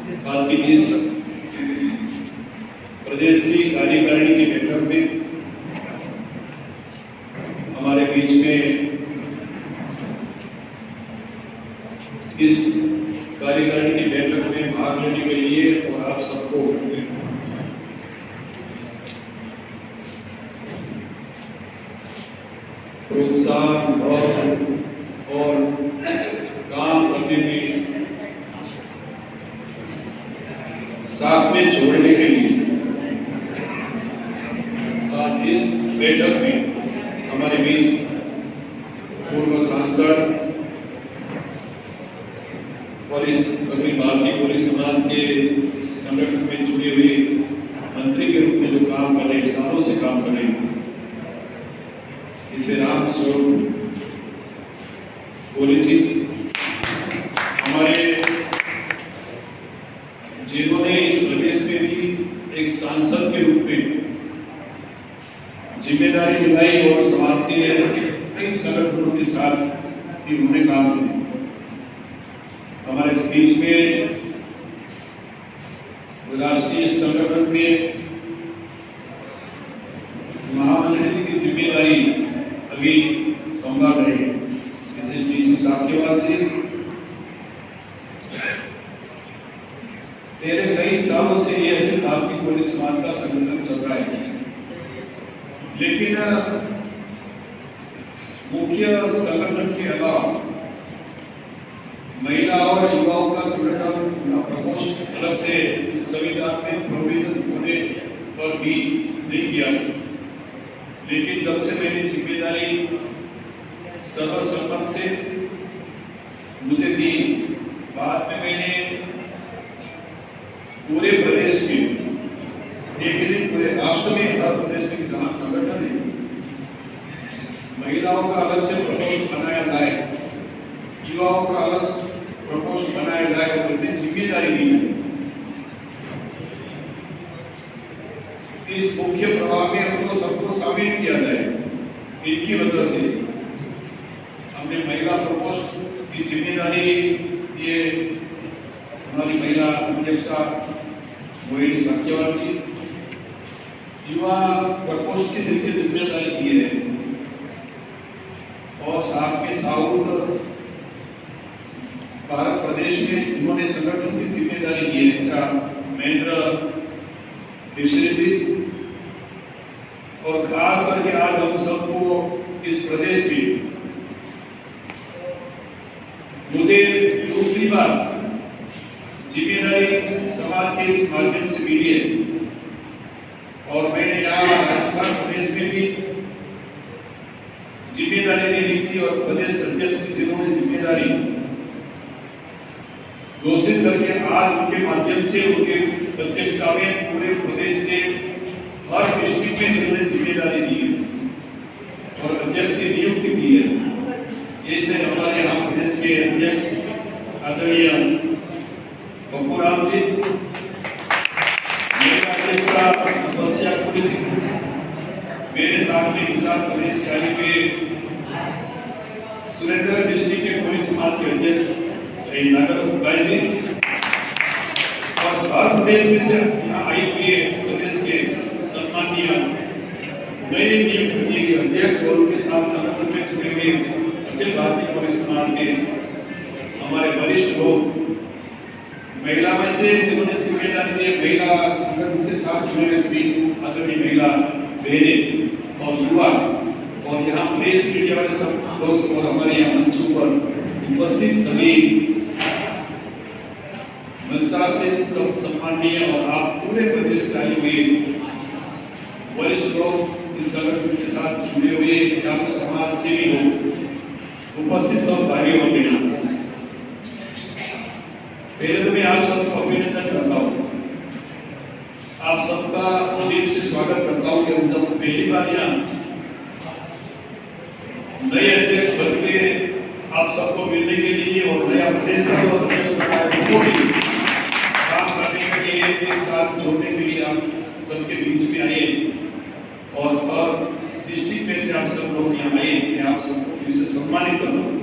आज की इस प्रदेश की कार्यकारिणी की बैठक में हमारे बीच में इस कार्यकारिणी की बैठक में भाग लेने के लिए और आप सबको प्रोत्साहन और काम करने में साथ में जोड़ने के लिए आज इस बैठक में हमारे बीच पूर्व सांसद और इस अखिल भारतीय कोली समाज के संगठन में जुड़े हुए मंत्री के रूप में जो काम कर रहे हैं, सालों से काम कर रहे हैं, इसे राम स्वरूप कोली जी, हमारे जिन्होंने इस प्रदेश में भी एक सांसद के रूप में जिम्मेदारी निभाई और समाज के कई संगठनों के साथ भी उन्होंने काम किया। हमारे बीच में राष्ट्रीय संगठन में महामंत्री की जिम्मेदारी अभी संभाल रहे हैं, जैसे पीसी साकेवाल जी। पहले कई सालों से ये अखिल भारतीय कोली समाज का संगठन चल रहा है, लेकिन मुख्य संगठन के अलावा महिला और युवाओं का संगठन प्रकोष्ठ अलग से संविधान में प्रोविजन होने पर भी नहीं किया। लेकिन जब से मैंने जिम्मेदारी सर्वसम्मत से मुझे दी, बाद में मैंने पूरे प्रदेश में, एक दिन पूरे राष्ट्र में, हर प्रदेश में जहाँ संगठन है, महिलाओं का अलग से प्रकोष्ठ बनाया जाए, युवाओं का अलग प्रकोष्ठ बनाया जाए और उन्हें जिम्मेदारी दी जाए। इस मुख्य प्रभाव में हमको सबको शामिल किया जाए। इनकी वजह से हमने महिला प्रकोष्ठ की जिम्मेदारी ये हमारी महिला अध्यक्षा मोहिनी साकेवाल जी, युवा प्रकोष्ठ की जिम्मेदारी दी है और साथ में साउथ भारत प्रदेश में जिन्होंने संगठन की जिम्मेदारी दी है, जैसा महेंद्र केशरी जी, और खास करके आज हम सबको इस प्रदेश में मुझे दूसरी बार जिम्मेदारी समाज के इस माध्यम से मिली है और मैंने यहाँ राजस्थान प्रदेश में भी जिम्मेदारी लेनी थी और प्रदेश अध्यक्ष जिन्होंने जिम्मेदारी घोषित करके आज उनके माध्यम से उनके अध्यक्षता में पूरे प्रदेश से हर डिस्ट्रिक्ट में जिन्होंने जिम्मेदारी दी है और अध्यक्ष की नियुक्ति की है, ये से हमारे यहाँ प्रदेश के अध्यक्ष आदरणीय बपुराम जी, मेरे अध्यक्षा तपस्या कोली जी, मेरे साथ में गुजरात प्रदेश से आए हुए सुरेंद्र डिस्ट्रिक्ट के कोली समाज के अध्यक्ष नागर भाई जी, और हर प्रदेश में से आई हुए प्रदेश के सम्मानीय नए नियुक्त किए गए अध्यक्ष और उनके साथ संगठन में जुड़े हुए अखिल भारतीय कोली समाज के हमारे वरिष्ठ लोग, महिला में से जिन्होंने जिम्मेदारी दी, महिला संगठन के साथ जुड़े सभी आदरणीय महिला बहनें और युवा और यहाँ प्रेस मीडिया वाले सब दोस्त और हमारे यहाँ मंचों पर उपस्थित सभी मंचा से सब सम्मानीय और आप पूरे प्रदेश से आए हुए वरिष्ठ लोग, इस संगठन के साथ जुड़े हुए या तो समाज सेवी लोग, उपस्थित सब भाई और बहनों, पहले तो मैं आप सबको अभिनंदन करता हूँ, आप सबका दिल से स्वागत करता हूँ कि हम जब पहली बार यहाँ नए अध्यक्ष बन के आप सबको मिलने के लिए और नया प्रदेश का अध्यक्ष बनाया काम करने के लिए एक साथ जोड़ने के लिए आप सबके बीच में आए और हर डिस्ट्रिक्ट में से आप सब लोग यहाँ आए, मैं आप सबको फिर से सम्मानित करता हूँ।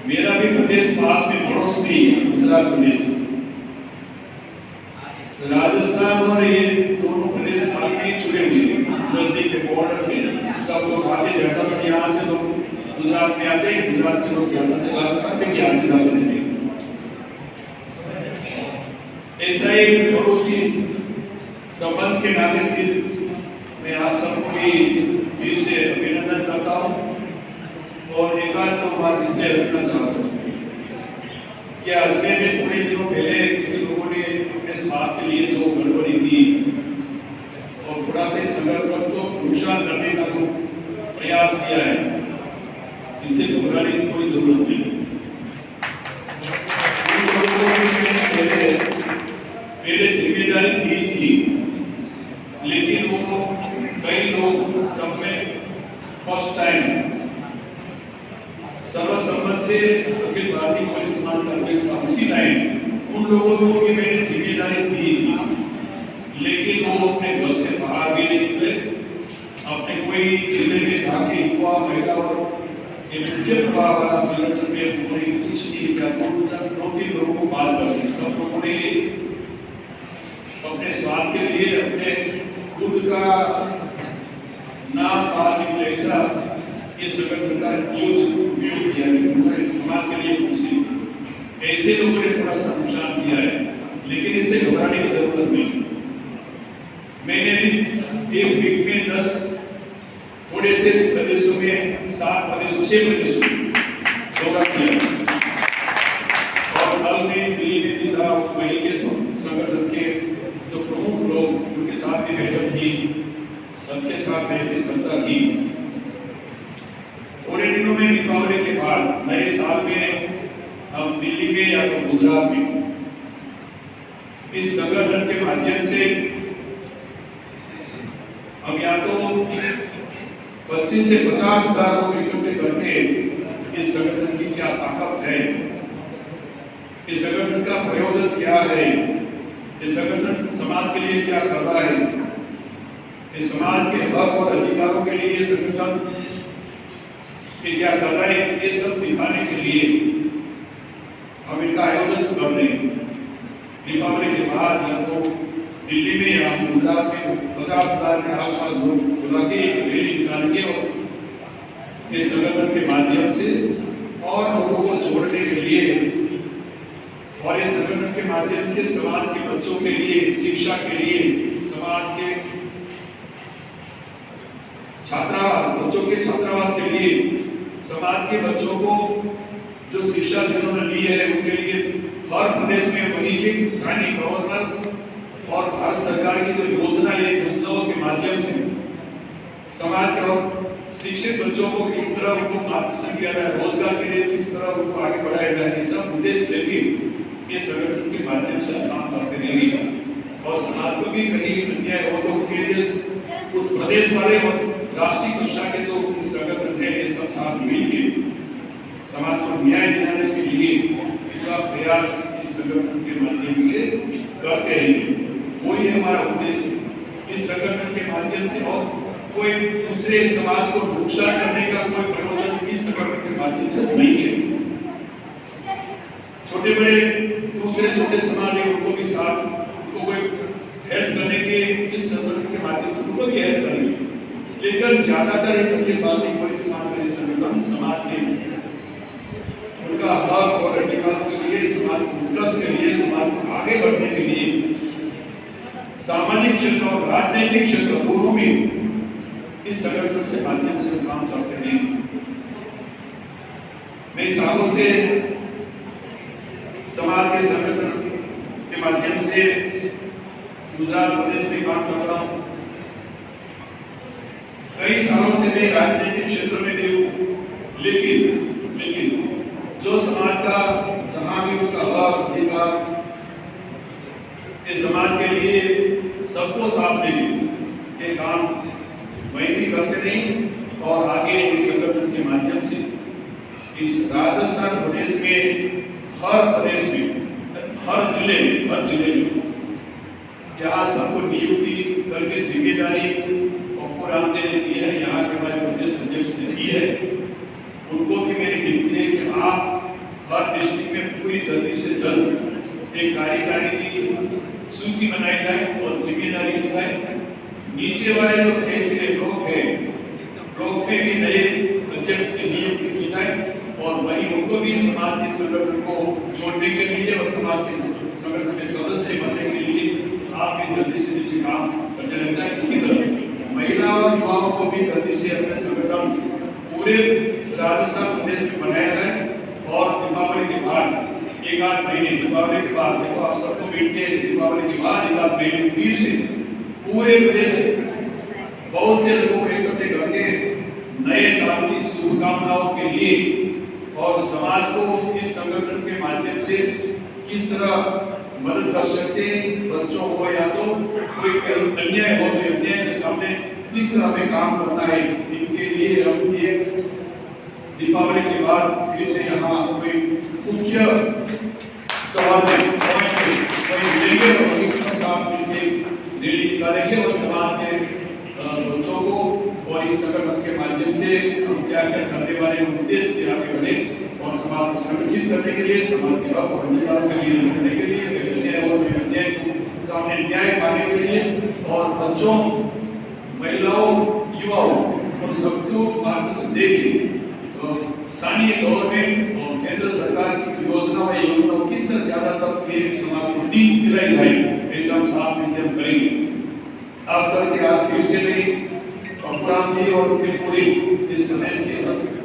मेरा भी प्रदेश पास में पड़ोस में गुजरात प्रदेश। राजस्थान और ये दोनों प्रदेश साथ में जुड़े हुए हैं, नजदीक के बॉर्डर पे। सब लोग आते जाते हैं, यहाँ से लोग गुजरात में आते हैं, गुजरात के लोग जाते हैं राजस्थान में, क्या जाते हैं। ऐसा एक पड़ोसी संबंध के नाते फिर मैं आप सबको भी फिर से अभिनंदन करता हूँ और एक आध तो बात इसलिए रखना चाहता हूँ कि अजमेर में थोड़े दिनों पहले किसी लोगों ने अपने स्वार्थ के लिए जो गड़बड़ी की और थोड़ा सा संघर्ष कर तो नुकसान करने का जो प्रयास किया है, इससे घबराने की कोई जरूरत नहीं। मेरे जिम्मेदारी दी थी, लेकिन वो कई लोग तब में फर्स्ट टाइम सर्वसम्मत से अखिल भारतीय पुलिस कांग्रेस का उसी टाइम उन लोगों को भी मैंने जिम्मेदारी दी थी, लेकिन वो अपने घर से बाहर भी नहीं निकले। अपने कोई जिले में जाके युवा महिला और मुख्य प्रभाव वाला संगठन में कोई कुछ नहीं किया। दो तीन लोगों को बात कर ली, सब लोगों ने अपने स्वार्थ के लिए अपने खुद का नाम बाहर निकले, ऐसा ये संगठन का उपयोग किया है। समाज के लिए कुछ नहीं, ऐसे लोगों ने थोड़ा सा नुकसान किया है, लेकिन इससे घबराने की जरूरत नहीं। मैंने भी एक वीक में 10 थोड़े से प्रदेशों में 7 प्रदेशों 6 प्रदेशों में दौरा किया और कल में दिल्ली में भी था। वहीं के संगठन के जो प्रमुख लोग उनके साथ भी बैठक की, सबके साथ बैठ के चर्चा की। थोड़े दिनों में दीपावली के बाद नए साल में हम दिल्ली में या तो गुजरात में इस संगठन के माध्यम से हम या तो 25 से 50 हज़ार लोग इकट्ठे करके इस संगठन की क्या ताकत है, इस संगठन का प्रयोजन क्या है, इस संगठन समाज के लिए क्या कर रहा है, इस समाज के हक और अधिकारों के लिए संगठन क्या कर रहा है, ये सब दिखाने के लिए हम इनका आयोजन कर रहे हैं। दीपावली के बाद या तो दिल्ली में या गुजरात में 50,000 के आसपास लोग बुला के रैली निकालेंगे और इस संगठन के माध्यम से और लोगों को जोड़ने के लिए और इस संगठन के माध्यम से समाज के बच्चों के लिए, शिक्षा के लिए, समाज के बच्चों के छात्रावास के लिए, समाज के बच्चों को जो शिक्षा जिन्होंने ली है उनके लिए हर प्रदेश में वही के स्थानीय गवर्नर और भारत सरकार की जो योजना है, योजनाओं के माध्यम से समाज के और शिक्षित बच्चों को किस तरह उनको मार्गदर्शन किया जाए, रोजगार के लिए किस तरह उनको आगे बढ़ाया जाए, ये सब उद्देश्य लेके ये संगठन के माध्यम से काम करते रहेंगे और समाज को भी कहीं अन्याय हो तो उनके लिए उस प्रदेश वाले और राष्ट्रीय कक्षा के जो संगठन है ये सब साथ मिलकर समाज को न्याय दिलाने के लिए इनका प्रयास इस संगठन के माध्यम से करते रहेंगे। वही हमारा उद्देश्य इस संगठन के माध्यम से और कोई दूसरे समाज को नुकसान करने का कोई प्रयोजन इस संगठन के माध्यम से नहीं है। छोटे बड़े दूसरे छोटे समाज है उनको भी साथ उनको कोई हेल्प करने के इस संगठन के माध्यम से उनको भी हेल्प करेंगे, लेकिन ज्यादातर अखिल भारतीय पुलिस कांग्रेस संगठन समाज के उनका हक और अधिकारों के लिए, समाज को उत्कर्ष के लिए, समाज को आगे बढ़ने के लिए सामाजिक क्षेत्र और राजनीतिक क्षेत्र दोनों में इस संगठन से माध्यम से काम करते हैं। मैं सालों से समाज के संगठन के माध्यम से गुजरात प्रदेश में काम कर रहा हूँ। कई सालों से मैं राजनीतिक क्षेत्र में भी हूँ, लेकिन जो समाज का जहाँ भी उनका हक अधिकार इस समाज के लिए सबको साथ देंगे ये काम वही भी करते नहीं और आगे इस संगठन के माध्यम से इस राजस्थान प्रदेश में हर प्रदेश में हर जिले में जहाँ सबको नियुक्ति करके जिम्मेदारी पप्पू राम जी ने दी है, यहाँ के हमारे प्रदेश अध्यक्ष ने दी है, उनको भी मेरी विनती है कि आप हर डिस्ट्रिक्ट में पूरी जल्दी से जल्द एक कार्यकारिणी की सूची बनाई जाए और जिम्मेदारी दी जाए। नीचे वाले जो ऐसे लोग हैं, लोग में भी नए अध्यक्ष की नियुक्ति की जाए और वही उनको भी समाज के संगठन को जोड़ने के लिए और समाज के संगठन में सदस्य बनने के लिए आप भी जल्दी से नीचे काम करने लगता है। इसी तरह महिला और युवाओं को भी जल्दी से अपने संगठन पूरे राजस्थान प्रदेश में बनाया जाए और दीपावली के बाद एक आध महीने दीपावली के बाद देखो आप सबको मिल के दीपावली के बाद एक आध महीने फिर से पूरे प्रदेश से बहुत से लोगों को इकट्ठे करके नए साल की शुभकामनाओं के लिए और समाज को इस संगठन के माध्यम से किस तरह मदद कर सकते हैं, बच्चों को या तो कोई अन्याय हो तो अन्याय के सामने किस तरह में काम करना है, इनके लिए हम ये दीपावली के बाद फिर से यहाँ कोई मुख्य सवाल रैली निकालेंगे और समाज के बच्चों को और इस संगठन के माध्यम से हम क्या क्या करने वाले उद्देश्य से आगे बढ़े और समाज को संगठित करने के लिए, समाज के हक और अधिकारों के लिए लड़ने के लिए, अन्याय और अन्याय को सामने न्याय पाने के लिए और बच्चों, महिलाओं, युवाओं और सबको मार्गदर्शन देके स्थानीय गवर्नमेंट और केंद्र सरकार की योजनाओं किस तरह ज्यादा तक ये समाज को टीम दिलाई जाए, ऐसा हम साथ मिलकर करेंगे। खास करके आज फिर से मैं अपुराम जी और उनके पूरे इस प्रदेश के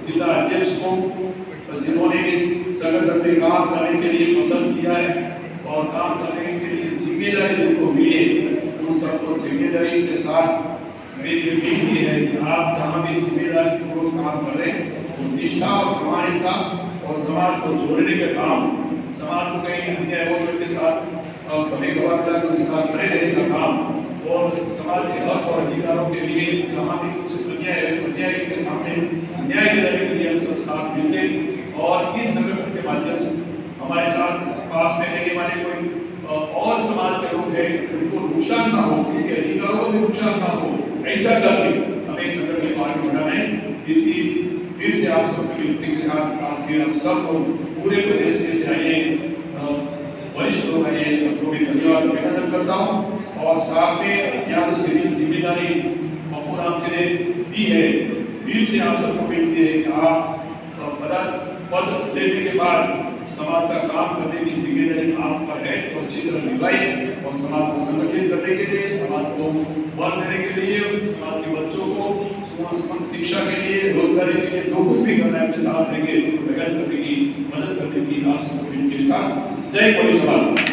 जिला अध्यक्ष को जिन्होंने इस संगठन में काम करने के लिए पसंद किया है और काम करने के लिए जिम्मेदारी जिनको मिली है उन सबको जिम्मेदारी के साथ मेरी अपील ये है कि आप जहाँ भी जिम्मेदारी पूर्वक काम कर रहे हैं तो निष्ठा और प्रामाणिकता और समाज को जोड़ने का काम, समाज को कहीं अन्याय वोटों के साथ कभी गवादारों के साथ खड़े रहने का काम और समाज के हक और अधिकारों के लिए जहाँ भी कुछ अन्याय के सामने न्याय दिलाने के लिए हम सब साथ मिलते और इस संगठन के माध्यम से हमारे साथ पास में रहने वाले कोई और समाज के लोग हैं उनको नुकसान ना हो, उनके अधिकारों को भी नुकसान ना हो, ऐसा करके हमें संगठन को आगे बढ़ाना है। इसी फिर से आप सबकी विनती के साथ फिर हम सब पूरे प्रदेश से आए वरिष्ठ लोग आए हैं, सबको मैं धन्यवाद अभिनंदन करता हूँ और साथ में यहाँ तो जिम्मेदारी अपुराम जी ने दी है, फिर से आप सबको विनती है कि आप पद लेने के बाद समाज का काम करने की जिम्मेदारी आप पर है तो अच्छी तरह निभाइए और समाज को संगठित करने के लिए, समाज को बल देने के लिए, समाज के बच्चों को शिक्षा के लिए, रोजगारी के लिए जो कुछ भी करना है अपने साथ रहेंगे, करने की मदद करने की आप सबको विनती के साथ जय कोली समाज।